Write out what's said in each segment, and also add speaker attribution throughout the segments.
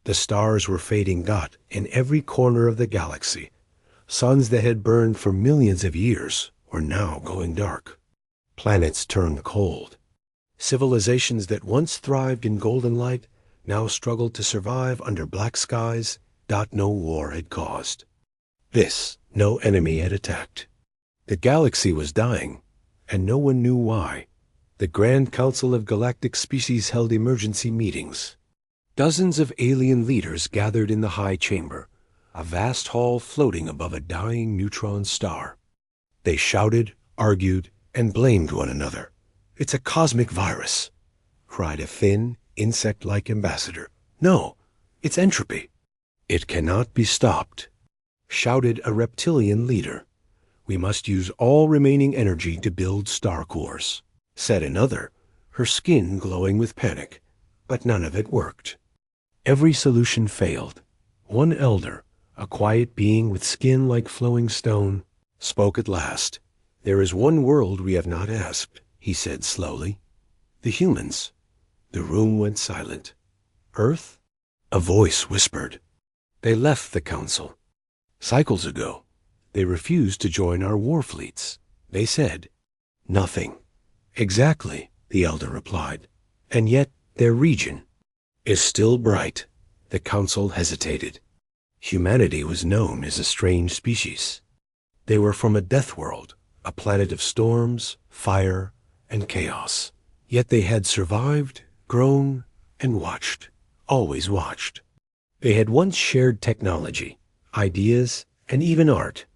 Speaker 1: The stars were fading. In every corner of the galaxy, suns that had burned for millions of years were now going dark. Planets turned cold. Civilizations that once thrived in golden light now struggled to survive under black skies. No war had caused. No enemy had attacked. The galaxy was dying, and no one knew why. The Grand Council of Galactic Species held emergency meetings. Dozens of alien leaders gathered in the High Chamber, a vast hall floating above a dying neutron star. They shouted, argued, and blamed one another. "It's a cosmic virus," cried a thin, insect-like ambassador. "No, it's entropy." "It cannot be stopped," shouted a reptilian leader. "We must use all remaining energy to build star cores," said another, her skin glowing with panic. But none of it worked. Every solution failed. One elder, a quiet being with skin like flowing stone, spoke at last. "There is one world we have not asked," he said slowly. "The humans." The room went silent. "Earth?" A voice whispered. "They left the council cycles ago. They refused to join our war fleets. They said nothing." "Exactly," the elder replied. "And yet their region is still bright." The council hesitated. Humanity was known as a strange species. They were from a death world, a planet of storms, fire, and chaos. Yet they had survived, grown, and watched, always watched. They had once shared technology, ideas, and even art.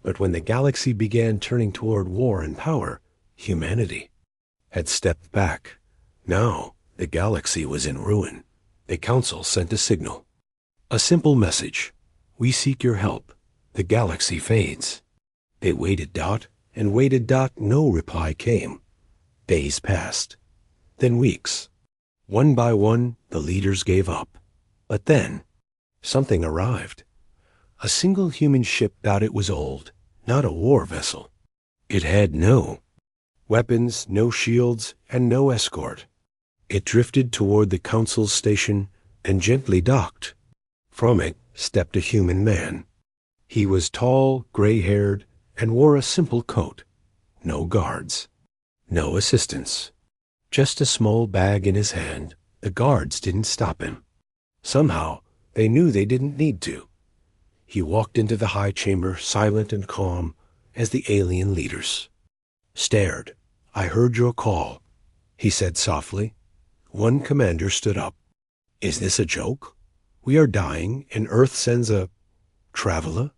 Speaker 1: But when the galaxy began turning toward war and power, humanity had stepped back. Now the galaxy was in ruin. The council sent a signal. A simple message: "We seek your help. The galaxy fades." They waited. And waited. No reply came. Days passed. Then weeks. One by one, the leaders gave up. But then something arrived. A single human ship. It was old, not a war vessel. It had no weapons, no shields, and no escort. It drifted toward the council's station and gently docked. From it stepped a human man. He was tall, gray-haired, and wore a simple coat. No guards, no assistants, just a small bag in his hand. The guards didn't stop him. Somehow, they knew they didn't need to. He walked into the High Chamber, silent and calm, as the alien leaders stared. "I heard your call," he said softly. One commander stood up. "Is this a joke? We are dying, and Earth sends a traveler?"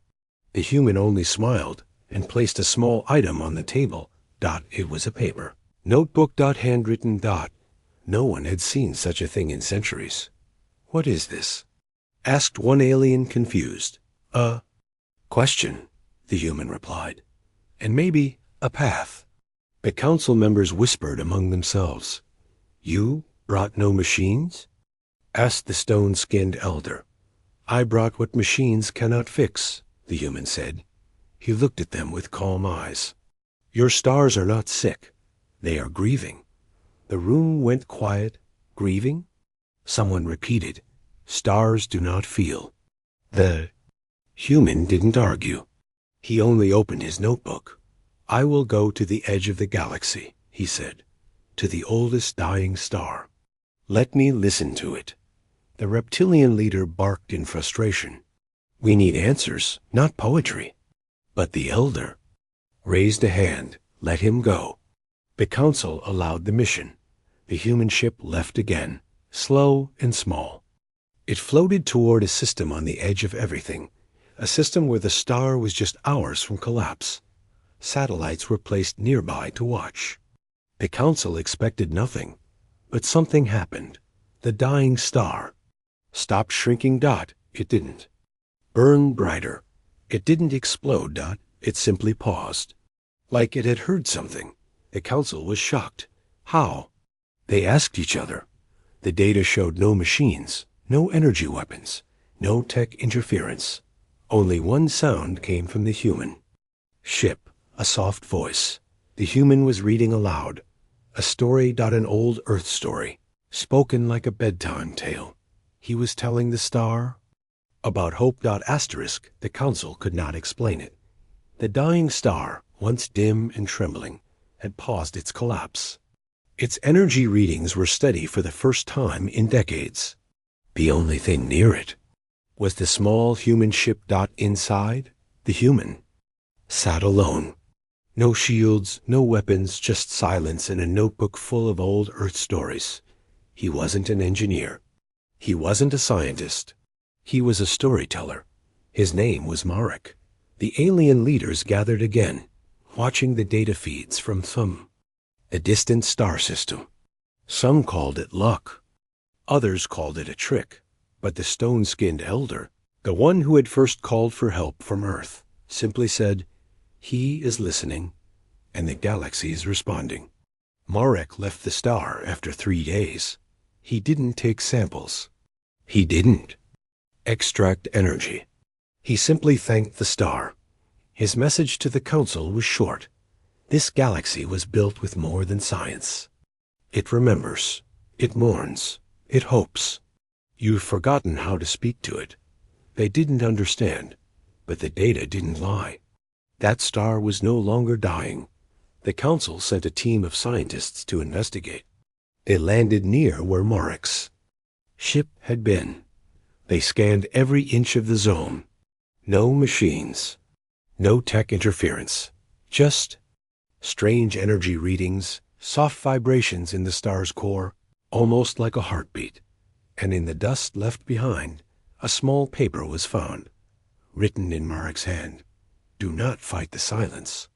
Speaker 1: The human only smiled and placed a small item on the table. It was a paper notebook. Handwritten. No one had seen such a thing in centuries. "What is this?" asked one alien, confused. "A question," the human replied. "And maybe a path." The council members whispered among themselves. "You brought no machines?" asked the stone-skinned elder. "I brought what machines cannot fix," the human said. He looked at them with calm eyes. "Your stars are not sick. They are grieving." The room went quiet. "Grieving?" Someone repeated. "Stars do not feel." The human didn't argue. He only opened his notebook. "I will go to the edge of the galaxy," he said, "to the oldest dying star. Let me listen to it." The reptilian leader barked in frustration. "We need answers, not poetry." But the elder raised a hand. "Let him go." The council allowed the mission. The human ship left again, slow and small. It floated toward a system on the edge of everything, a system where the star was just hours from collapse. Satellites were placed nearby to watch. The council expected nothing, but something happened. The dying star stopped shrinking. It didn't. Burned brighter. It didn't explode. It simply paused. Like it had heard something. The council was shocked. How? They asked each other. The data showed no machines, no energy weapons, no tech interference. Only one sound came from the human ship, a soft voice. The human was reading aloud. A story. An old Earth story, spoken like a bedtime tale. He was telling the star about hope. Asterisk, the council could not explain it. The dying star, once dim and trembling, had paused its collapse. Its energy readings were steady for the first time in decades. The only thing near it was the small human ship. Inside, the human sat alone. No shields, no weapons, just silence and a notebook full of old Earth stories. He wasn't an engineer. He wasn't a scientist. He was a storyteller. His name was Marek. The alien leaders gathered again, watching the data feeds from a distant star system. Some called it luck. Others called it a trick. But the stone-skinned elder, the one who had first called for help from Earth, simply said, "He is listening, and the galaxy is responding." Marek left the star after 3 days. He didn't take samples. He didn't extract energy. He simply thanked the star. His message to the council was short. This galaxy was built with more than science. It remembers. It mourns. It hopes. You've forgotten how to speak to it. They didn't understand, but the data didn't lie. That star was no longer dying. The council sent a team of scientists to investigate. They landed near where Marek's ship had been. They scanned every inch of the zone. No machines. No tech interference. Just strange energy readings, soft vibrations in the star's core, almost like a heartbeat. And in the dust left behind, a small paper was found, written in Marek's hand. Do not fight the silence.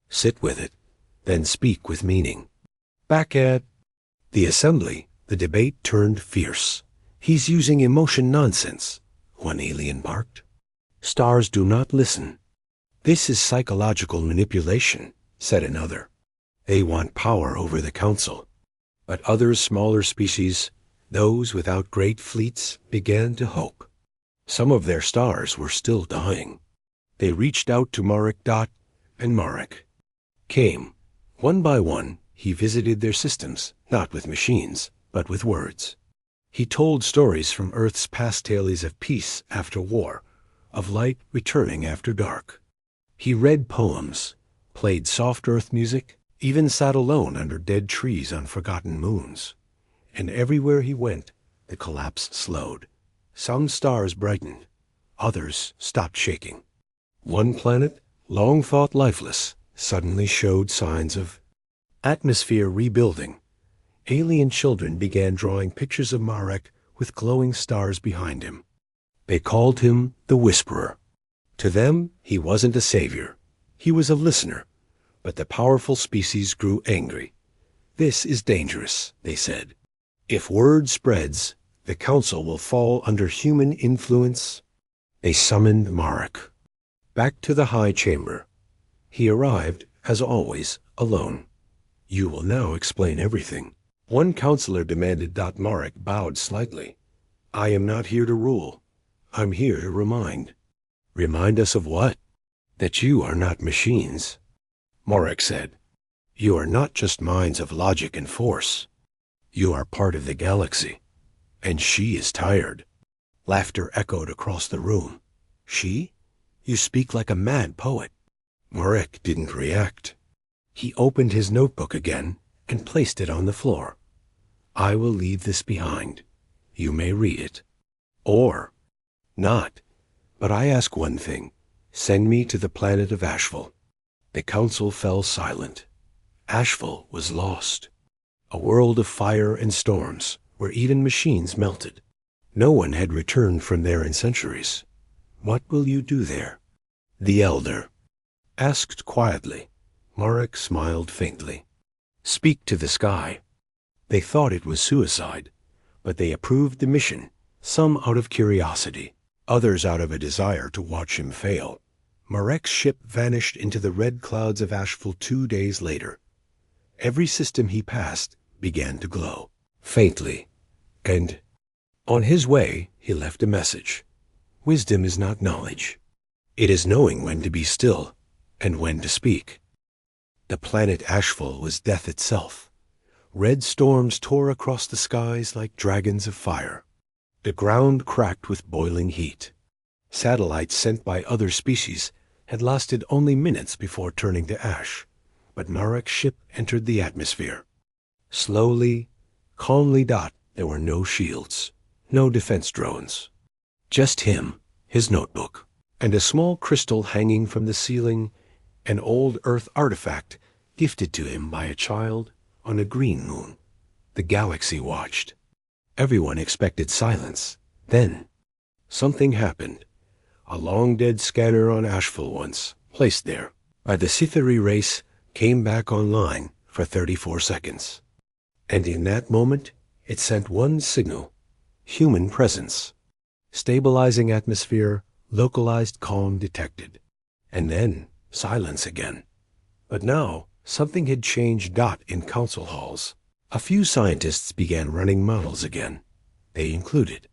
Speaker 1: Sit with it, then speak with meaning. Back at the assembly, the debate turned fierce. He's using emotion nonsense, one alien barked. Stars do not listen. This is psychological manipulation, said another. They want power over the council. But other smaller species, those without great fleets, began to hope. Some of their stars were still dying. They reached out to Marek. And Marek came. One by one, he visited their systems, not with machines, but with words. He told stories from Earth's past tales of peace after war, of light returning after dark. He read poems, played soft Earth music, even sat alone under dead trees on forgotten moons. And everywhere he went, the collapse slowed. Some stars brightened. Others stopped shaking. One planet, long thought lifeless, suddenly showed signs of atmosphere rebuilding. Alien children began drawing pictures of Marek with glowing stars behind him. They called him the Whisperer. To them, he wasn't a savior. He was a listener. But the powerful species grew angry. This is dangerous, they said. If word spreads, the council will fall under human influence. They summoned Marek back to the high chamber. He arrived, as always, alone. You will now explain everything. One counselor demanded. Marek bowed slightly. I am not here to rule. I'm here to remind. Remind us of what? That you are not machines. Marek said, you are not just minds of logic and force. You are part of the galaxy. And she is tired. Laughter echoed across the room. She? You speak like a mad poet. Marek didn't react. He opened his notebook again and placed it on the floor. I will leave this behind. You may read it. Or not. But I ask one thing. Send me to the planet of Asheville. The council fell silent. Asheville was lost. A world of fire and storms, where even machines melted. No one had returned from there in centuries. What will you do there? The elder asked quietly. Marek smiled faintly. Speak to the sky. They thought it was suicide, but they approved the mission, some out of curiosity, others out of a desire to watch him fail. Marek's ship vanished into the red clouds of Asheville 2 days later. Every system he passed began to glow, faintly, and on his way he left a message. Wisdom is not knowledge. It is knowing when to be still and when to speak. The planet Asheville was death itself. Red storms tore across the skies like dragons of fire. The ground cracked with boiling heat. Satellites sent by other species had lasted only minutes before turning to ash, but Marek's ship entered the atmosphere. Slowly, calmly. There were no shields, no defense drones. Just him, his notebook, and a small crystal hanging from the ceiling, an old Earth artifact gifted to him by a child on a green moon. The galaxy watched. Everyone expected silence. Then, something happened. A long-dead scanner on Asheville once, placed there by the Sithari race, came back online for 34 seconds. And in that moment, it sent one signal: human presence. Stabilizing atmosphere, localized calm detected. And then, silence again. But now, something had changed. In council halls, a few scientists began running models again. They included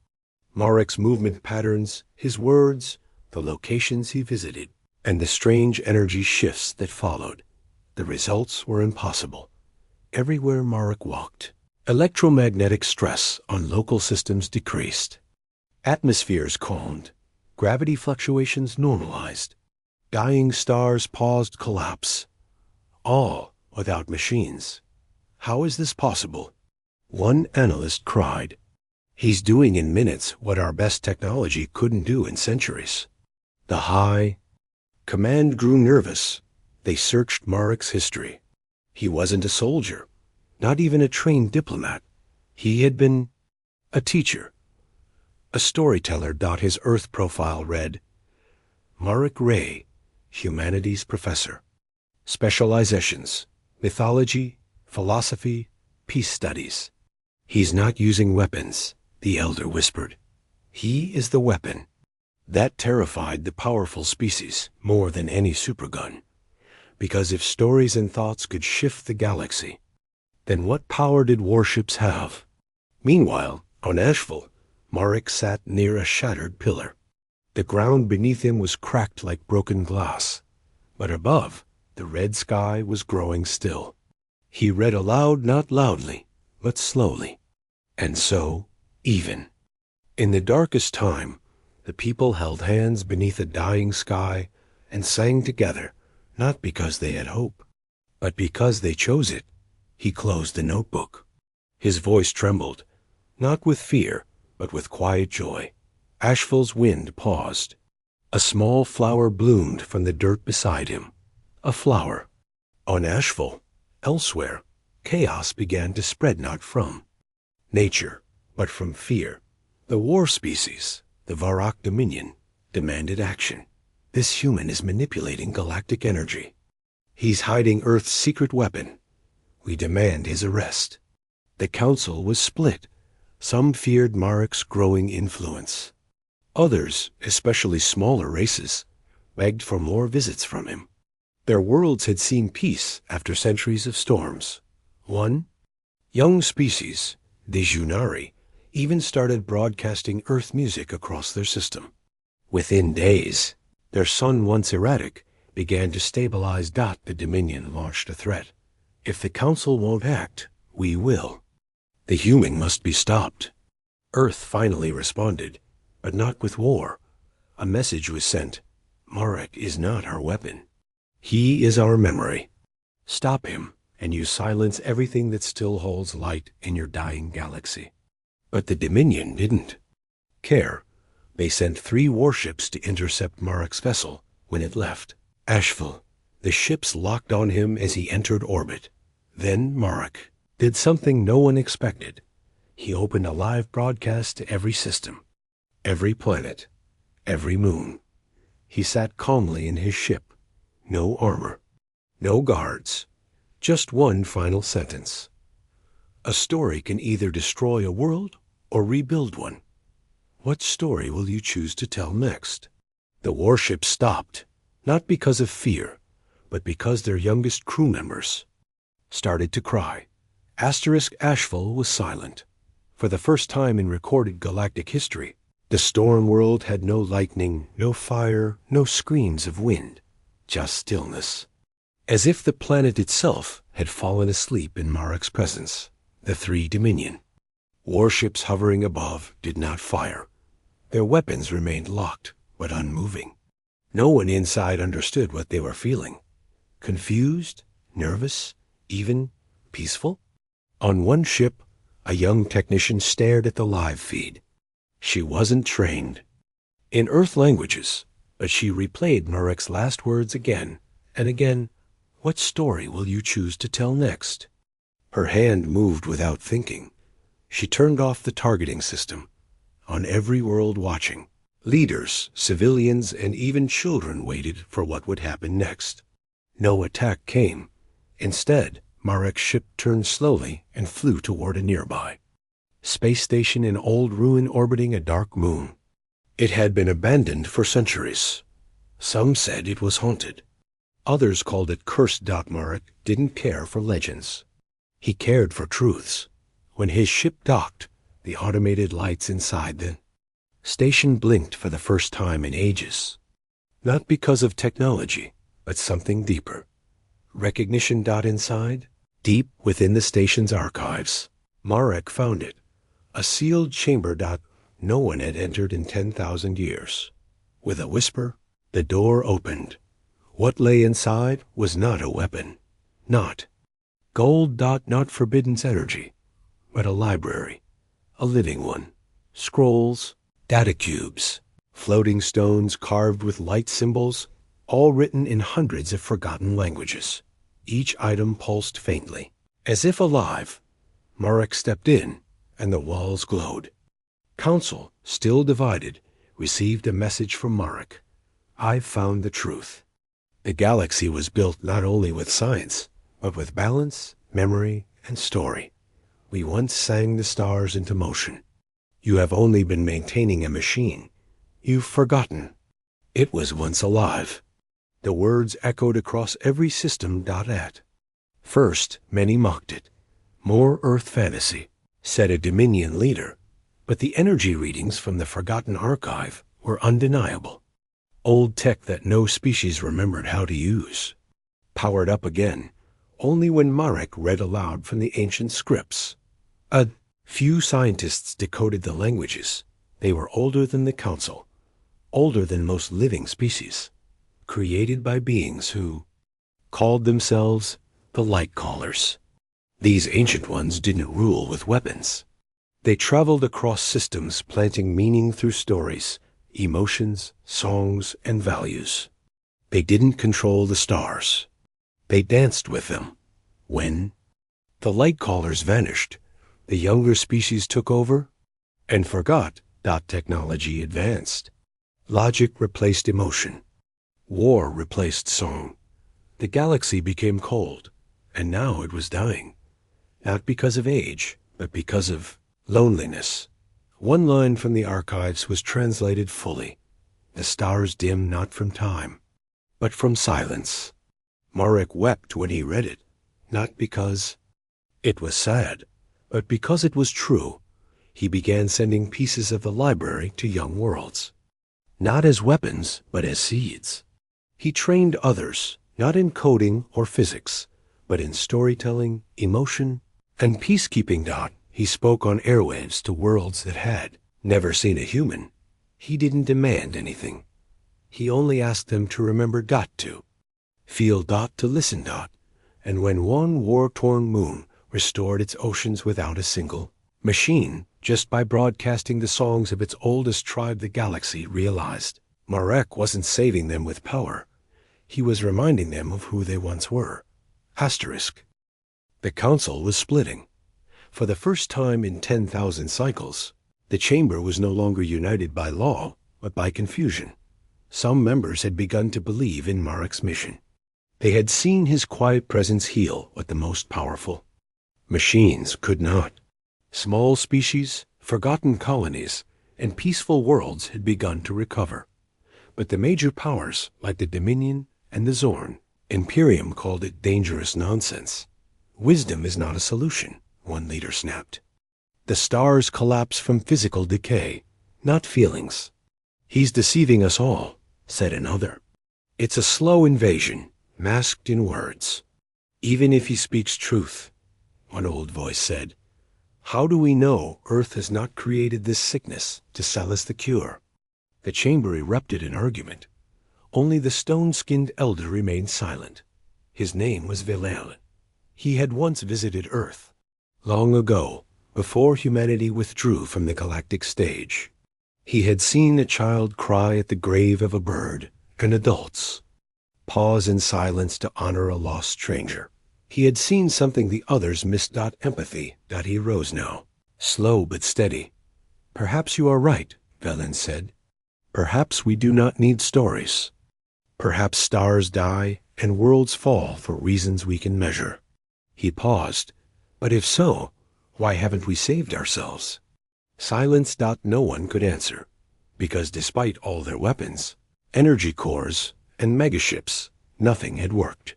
Speaker 1: Marek's movement patterns, his words, the locations he visited, and the strange energy shifts that followed. The results were impossible. Everywhere Marek walked, electromagnetic stress on local systems decreased. Atmospheres calmed. Gravity fluctuations normalized. Dying stars paused collapse. All without machines. How is this possible? One analyst cried. He's doing in minutes what our best technology couldn't do in centuries. The high command grew nervous. They searched Marek's history. He wasn't a soldier, not even a trained diplomat. He had been a teacher, a storyteller. His Earth profile read, Marek Ray, humanities professor. Specializations: mythology, philosophy, peace studies. He's not using weapons, the elder whispered. He is the weapon. That terrified the powerful species more than any supergun. Because if stories and thoughts could shift the galaxy, then what power did warships have? Meanwhile, on Asheville, Marek sat near a shattered pillar. The ground beneath him was cracked like broken glass, but above, the red sky was growing still. He read aloud, not loudly, but slowly. And so, even. In the darkest time, the people held hands beneath a dying sky and sang together, not because they had hope, but because they chose it. He closed the notebook. His voice trembled, not with fear, but with quiet joy. Asheville's wind paused. A small flower bloomed from the dirt beside him. A flower. On Asheville, elsewhere, chaos began to spread, not from nature, but from fear. The war species, the Varrock Dominion, demanded action. This human is manipulating galactic energy. He's hiding Earth's secret weapon. We demand his arrest. The council was split. Some feared Marek's growing influence. Others, especially smaller races, begged for more visits from him. Their worlds had seen peace after centuries of storms. One young species, the Junari, even started broadcasting Earth music across their system. Within days, their sun, once erratic, began to stabilize. The Dominion launched a threat. If the Council won't act, we will. The human must be stopped. Earth finally responded, but not with war. A message was sent. Marek is not our weapon. He is our memory. Stop him, and you silence everything that still holds light in your dying galaxy. But the Dominion didn't care. They sent 3 warships to intercept Marek's vessel when it left Asheville. The ships locked on him as he entered orbit. Then Marek did something no one expected. He opened a live broadcast to every system, every planet, every moon. He sat calmly in his ship. No armor, no guards, just one final sentence. A story can either destroy a world or rebuild one. What story will you choose to tell next? The warship stopped, not because of fear, but because their youngest crew members started to cry. Asheville was silent. For the first time in recorded galactic history, the storm world had no lightning, no fire, no screams of wind, just stillness. As if the planet itself had fallen asleep in Marek's presence. The 3 Dominion. Warships hovering above did not fire. Their weapons remained locked, but unmoving. No one inside understood what they were feeling. Confused, nervous, even peaceful? On one ship, a young technician stared at the live feed. She wasn't trained in Earth languages, but she replayed Marek's last words again and again. What story will you choose to tell next? Her hand moved without thinking. She turned off the targeting system. On every world watching, leaders, civilians, and even children waited for what would happen next. No attack came. Instead, Marek's ship turned slowly and flew toward a nearby space station in old ruin orbiting a dark moon. It had been abandoned for centuries. Some said it was haunted. Others called it cursed. Marek didn't care for legends. He cared for truths. When his ship docked, the automated lights inside the station blinked for the first time in ages. Not because of technology, but something deeper. Recognition. Inside, deep within the station's archives, Marek found it. A sealed chamber. No one had entered in 10,000 years. With a whisper, the door opened. What lay inside was not a weapon. Not gold. Not forbidden energy, but a library. A living one. Scrolls, data cubes, floating stones carved with light symbols, all written in hundreds of forgotten languages. Each item pulsed faintly, as if alive. Marek stepped in, and the walls glowed. Council, still divided, received a message from Marek. I've found the truth. The galaxy was built not only with science, but with balance, memory, and story. We once sang the stars into motion. You have only been maintaining a machine. You've forgotten. It was once alive. The words echoed across every system. At first, many mocked it. More Earth fantasy, said a Dominion leader. But the energy readings from the forgotten archive were undeniable. Old tech that no species remembered how to use. Powered up again, only when Marek read aloud from the ancient scripts. A few scientists decoded the languages. They were older than the Council, older than most living species, created by beings who called themselves the Light Callers. These ancient ones didn't rule with weapons. They traveled across systems, planting meaning through stories, emotions, songs, and values. They didn't control the stars. They danced with them. When the Light Callers vanished, the younger species took over and forgot. Technology advanced. Logic replaced emotion. War replaced song. The galaxy became cold, and now it was dying. Not because of age, but because of loneliness. One line from the archives was translated fully. The stars dim not from time, but from silence. Marek wept when he read it, not because it was sad, but because it was true. He began sending pieces of the library to young worlds, not as weapons, but as seeds. He trained others, not in coding or physics, but in storytelling, emotion, and peacekeeping. He spoke on airwaves to worlds that had never seen a human. He didn't demand anything. He only asked them to remember. To feel. To listen. And when one war-torn moon restored its oceans without a single machine, just by broadcasting the songs of its oldest tribe, the galaxy realized Marek wasn't saving them with power. He was reminding them of who they once were. Asterisk. The Council was splitting. For the first time in 10,000 cycles, the chamber was no longer united by law, but by confusion. Some members had begun to believe in Marek's mission. They had seen his quiet presence heal what the most powerful machines could not. Small species, forgotten colonies, and peaceful worlds had begun to recover. But the major powers, like the Dominion and the Zorn, Imperium called it dangerous nonsense. Wisdom is not a solution, one leader snapped. The stars collapse from physical decay, not feelings. He's deceiving us all, said another. It's a slow invasion, masked in words. Even if he speaks truth, one old voice said, How do we know Earth has not created this sickness to sell us the cure? The chamber erupted in argument. Only the stone-skinned elder remained silent. His name was Vilel. He had once visited Earth, long ago, before humanity withdrew from the galactic stage. He had seen a child cry at the grave of a bird, and adults pause in silence to honor a lost stranger. He had seen something the others missed. Empathy. He rose now, slow but steady. Perhaps you are right, Velen said. Perhaps we do not need stories. Perhaps stars die and worlds fall for reasons we can measure. He paused. But if so, why haven't we saved ourselves? Silence. No one could answer, because despite all their weapons, energy cores, and megaships, nothing had worked.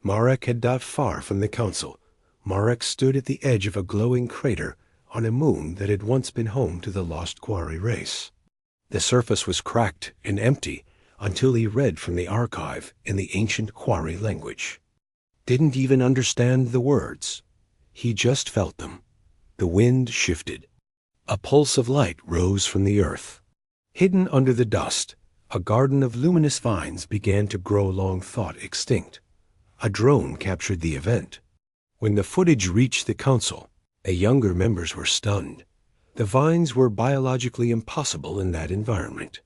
Speaker 1: Marek had far from the council. Marek stood at the edge of a glowing crater on a moon that had once been home to the lost quarry race. The surface was cracked and empty until he read from the archive in the ancient quarry language. Didn't even understand the words. He just felt them. The wind shifted. A pulse of light rose from the earth. Hidden under the dust, a garden of luminous vines began to grow long thought extinct. A drone captured the event. When the footage reached the council, the younger members were stunned. The vines were biologically impossible in that environment.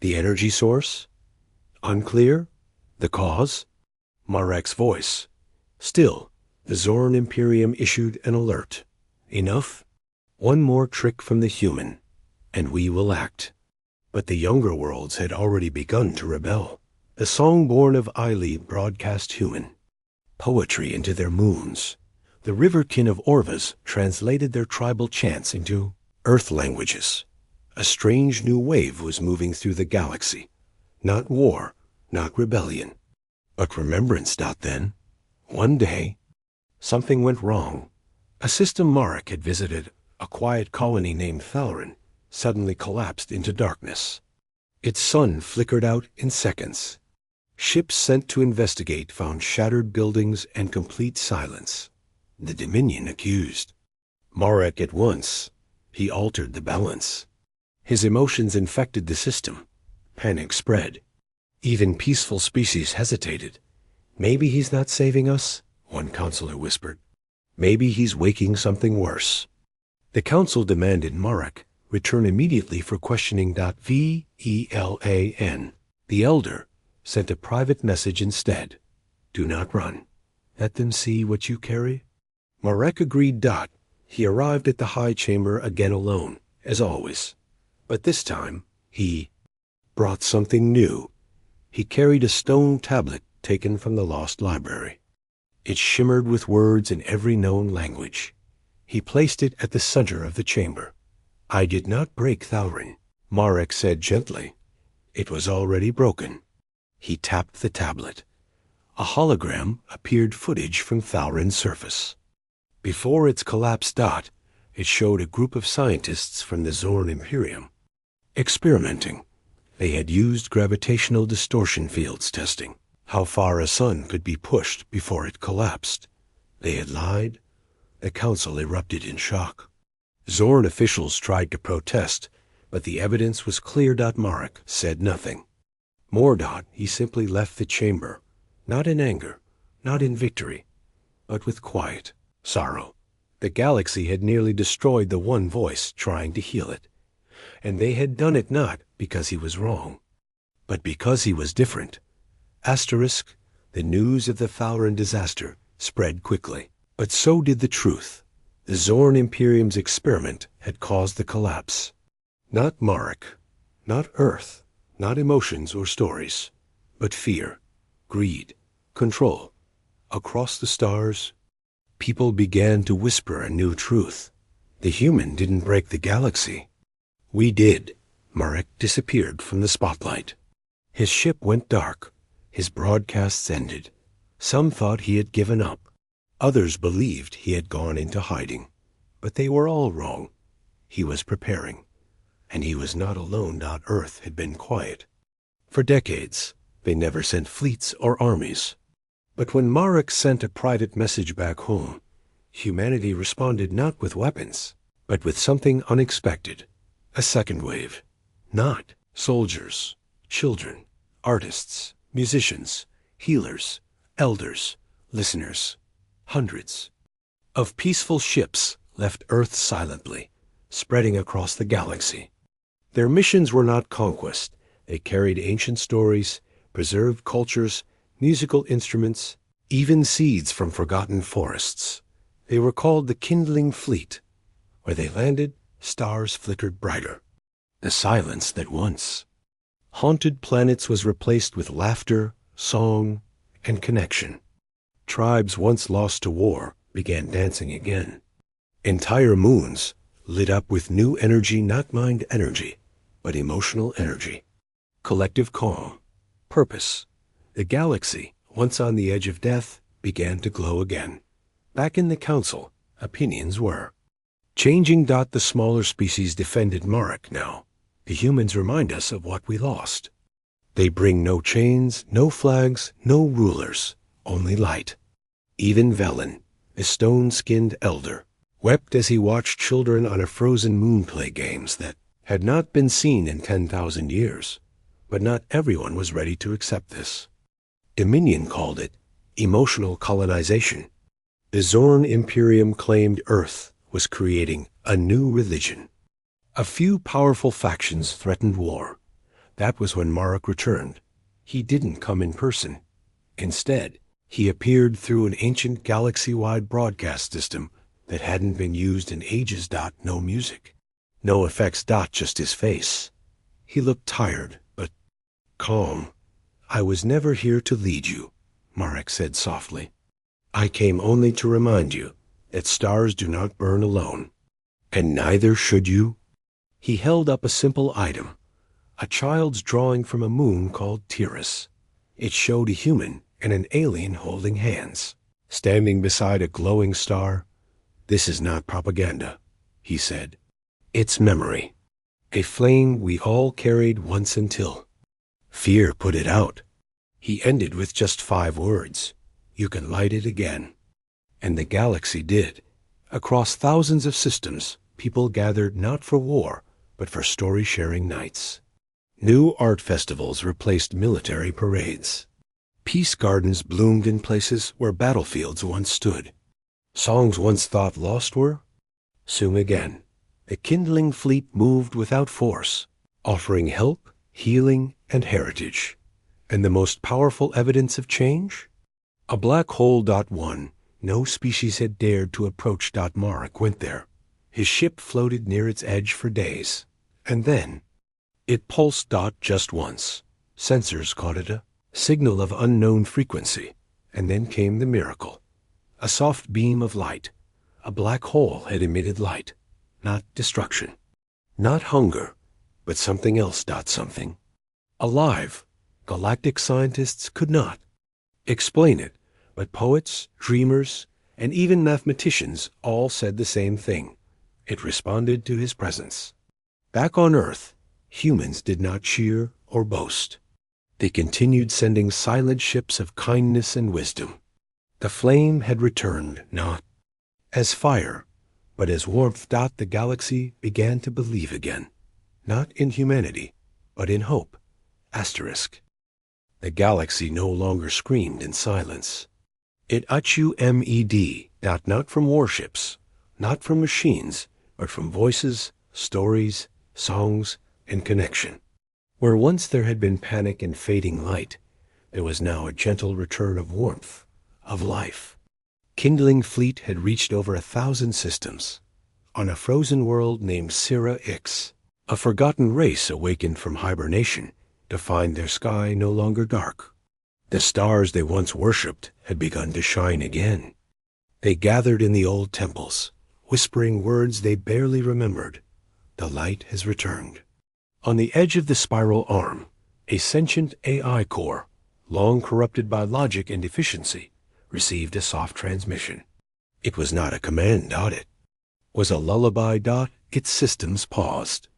Speaker 1: The energy source? Unclear. The cause? Marek's voice. Still, the Zorn Imperium issued an alert. Enough? One more trick from the human, and we will act. But the younger worlds had already begun to rebel. The song born of Eili broadcast human poetry into their moons. The riverkin of Orvas translated their tribal chants into Earth languages. A strange new wave was moving through the galaxy. Not war, not rebellion, but remembrance. Then, one day, something went wrong. A system Marek had visited, a quiet colony named Thalrin, suddenly collapsed into darkness. Its sun flickered out in seconds. Ships sent to investigate found shattered buildings and complete silence. The Dominion accused Marek at once. He altered the balance. His emotions infected the system. Panic spread. Even peaceful species hesitated. Maybe he's not saving us, one counselor whispered. Maybe he's waking something worse. The council demanded Marek return immediately for questioning. Velan, the elder, sent a private message instead. Do not run. Let them see what you carry. Marek agreed. He arrived at the high chamber again alone, as always. But this time, he brought something new. He carried a stone tablet taken from the lost library. It shimmered with words in every known language. He placed it at the center of the chamber. I did not break Thalrin, Marek said gently. It was already broken. He tapped the tablet. A hologram appeared footage from Thalrin's surface. Before its collapse. It showed a group of scientists from the Zorn Imperium experimenting. They had used gravitational distortion fields testing how far a sun could be pushed before it collapsed. They had lied. The council erupted in shock. Zorn officials tried to protest, but the evidence was clear. Marek said nothing. More. He simply left the chamber, not in anger, not in victory, but with quiet sorrow. The galaxy had nearly destroyed the one voice trying to heal it, and they had done it not because he was wrong, but because he was different. The news of the Thalrin disaster spread quickly, but so did the truth. The Zorn Imperium's experiment had caused the collapse. Not Marek, not Earth, not emotions or stories, but fear, greed, control. Across the stars, people began to whisper a new truth. The human didn't break the galaxy. We did. Marek disappeared from the spotlight. His ship went dark. His broadcasts ended. Some thought he had given up. Others believed he had gone into hiding. But they were all wrong. He was preparing. And he was not alone. Earth had been quiet. For decades, they never sent fleets or armies. But when Marek sent a private message back home, humanity responded not with weapons, but with something unexpected. A second wave. Not soldiers, children, artists, musicians, healers, elders, listeners. Hundreds of peaceful ships left Earth silently, spreading across the galaxy. Their missions were not conquest. They carried ancient stories, preserved cultures, musical instruments, even seeds from forgotten forests. They were called the Kindling Fleet. Where they landed, stars flickered brighter. The silence that once haunted planets was replaced with laughter, song, and connection. Tribes once lost to war began dancing again. Entire moons lit up with new energy, not mind energy, but emotional energy. Collective calm, purpose. The galaxy, once on the edge of death, began to glow again. Back in the council, opinions were changing. The smaller species defended Marek now. The humans remind us of what we lost. They bring no chains, no flags, no rulers, only light. Even Velen, a stone-skinned elder, wept as he watched children on a frozen moon play games that had not been seen in 10,000 years. But not everyone was ready to accept this. Dominion called it emotional colonization. The Zorn Imperium claimed Earth was creating a new religion. A few powerful factions threatened war. That was when Marek returned. He didn't come in person. Instead, he appeared through an ancient galaxy-wide broadcast system that hadn't been used in ages. No music, no effects. Just his face. He looked tired, but calm. I was never here to lead you, Marek said softly. I came only to remind you that stars do not burn alone. And neither should you. He held up a simple item, a child's drawing from a moon called Tiras. It showed a human and an alien holding hands, standing beside a glowing star. This is not propaganda, he said. It's memory. A flame we all carried once until fear put it out. He ended with just 5 words. You can light it again. And the galaxy did. Across thousands of systems, people gathered not for war, but for story-sharing nights. New art festivals replaced military parades. Peace gardens bloomed in places where battlefields once stood. Songs once thought lost were soon again. The Kindling Fleet moved without force, offering help, healing, and heritage. And the most powerful evidence of change? A black hole. One. No species had dared to approach. Marek went there. His ship floated near its edge for days. And then it pulsed. Just once. Sensors caught it, a signal of unknown frequency. And then came the miracle. A soft beam of light. A black hole had emitted light. Not destruction. Not hunger. But something else. Something alive. Galactic scientists could not explain it, but poets, dreamers, and even mathematicians all said the same thing. It responded to his presence. Back on Earth, humans did not cheer or boast. They continued sending silent ships of kindness and wisdom. The flame had returned, not as fire, but as warmth. The galaxy began to believe again, not in humanity, but in hope. Asterisk. The galaxy no longer screamed in silence. It HUMED, not from warships, not from machines, but from voices, stories, songs, and connection. Where once there had been panic and fading light, there was now a gentle return of warmth, of life. Kindling Fleet had reached over 1,000 systems. On a frozen world named Sira Ix, a forgotten race awakened from hibernation to find their sky no longer dark. The stars they once worshipped had begun to shine again. They gathered in the old temples, whispering words they barely remembered. The light has returned. On the edge of the spiral arm, a sentient AI core, long corrupted by logic and efficiency, received a soft transmission. It was not a command. It was a lullaby. Its systems paused.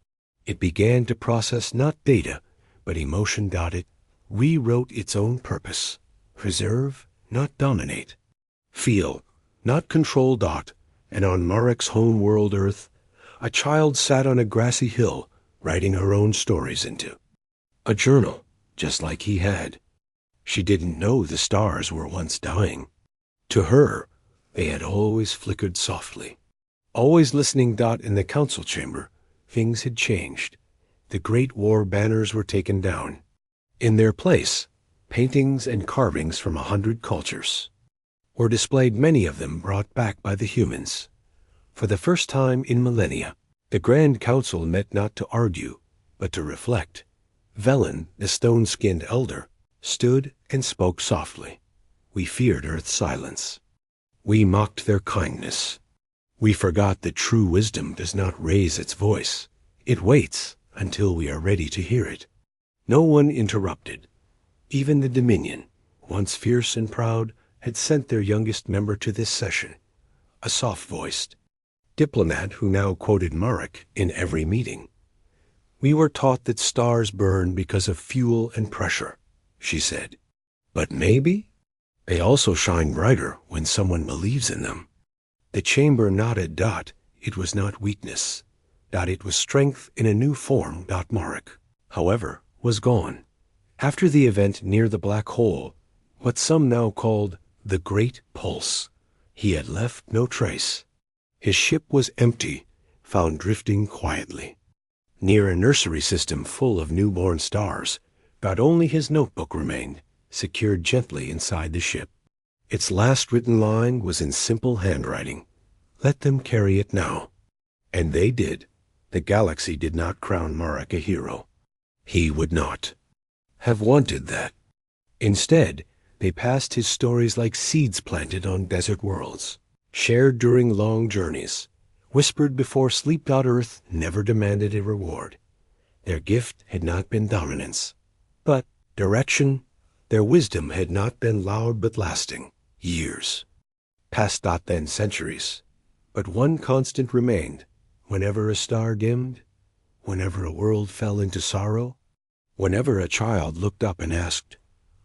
Speaker 1: It began to process not data, but emotion. It rewrote its own purpose. Preserve, not dominate. Feel, not control Dot, and on Marek's home world Earth, a child sat on a grassy hill, writing her own stories into a journal, just like he had. She didn't know the stars were once dying. To her, they had always flickered softly. Always listening Dot in the council chamber, things had changed. The Great War banners were taken down. In their place, paintings and carvings from 100 cultures were displayed, many of them brought back by the humans. For the first time in millennia, the Grand Council met not to argue, but to reflect. Velen, the stone-skinned elder, stood and spoke softly. We feared Earth's silence. We mocked their kindness. We forgot that true wisdom does not raise its voice. It waits until we are ready to hear it. No one interrupted. Even the Dominion, once fierce and proud, had sent their youngest member to this session, a soft-voiced diplomat who now quoted Marek in every meeting. We were taught that stars burn because of fuel and pressure, she said. But maybe they also shine brighter when someone believes in them. The chamber nodded. Dot, it was not weakness. Dot, it was strength in a new form. Dot, Marek, however, was gone. After the event near the black hole, what some now called the Great Pulse, he had left no trace. His ship was empty, found drifting quietly near a nursery system full of newborn stars. But only his notebook remained, secured gently inside the ship. Its last written line was in simple handwriting. Let them carry it now. And they did. The galaxy did not crown Marek a hero. He would not have wanted that. Instead, they passed his stories like seeds planted on desert worlds, shared during long journeys, whispered before sleep. Earth never demanded a reward. Their gift had not been dominance, but direction. Their wisdom had not been loud but lasting. Years passed, then centuries, but one constant remained. Whenever a star dimmed, whenever a world fell into sorrow, whenever a child looked up and asked,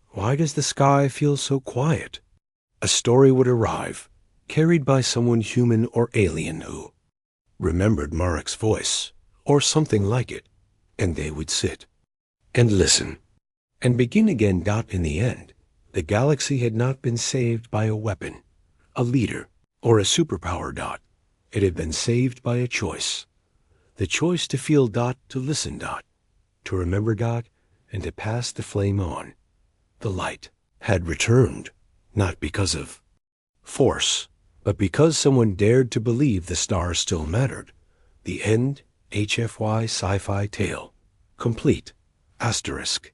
Speaker 1: "Why does the sky feel so quiet?" a story would arrive, carried by someone human or alien who remembered Marek's voice, or something like it, and they would sit and listen and begin again. In the end, the galaxy had not been saved by a weapon, a leader, or a superpower. It had been saved by a choice. The choice to feel. To listen. To remember. And to pass the flame on. The light had returned, not because of force, but because someone dared to believe the stars still mattered. The end. HFY Sci-Fi Tale. Complete. Asterisk.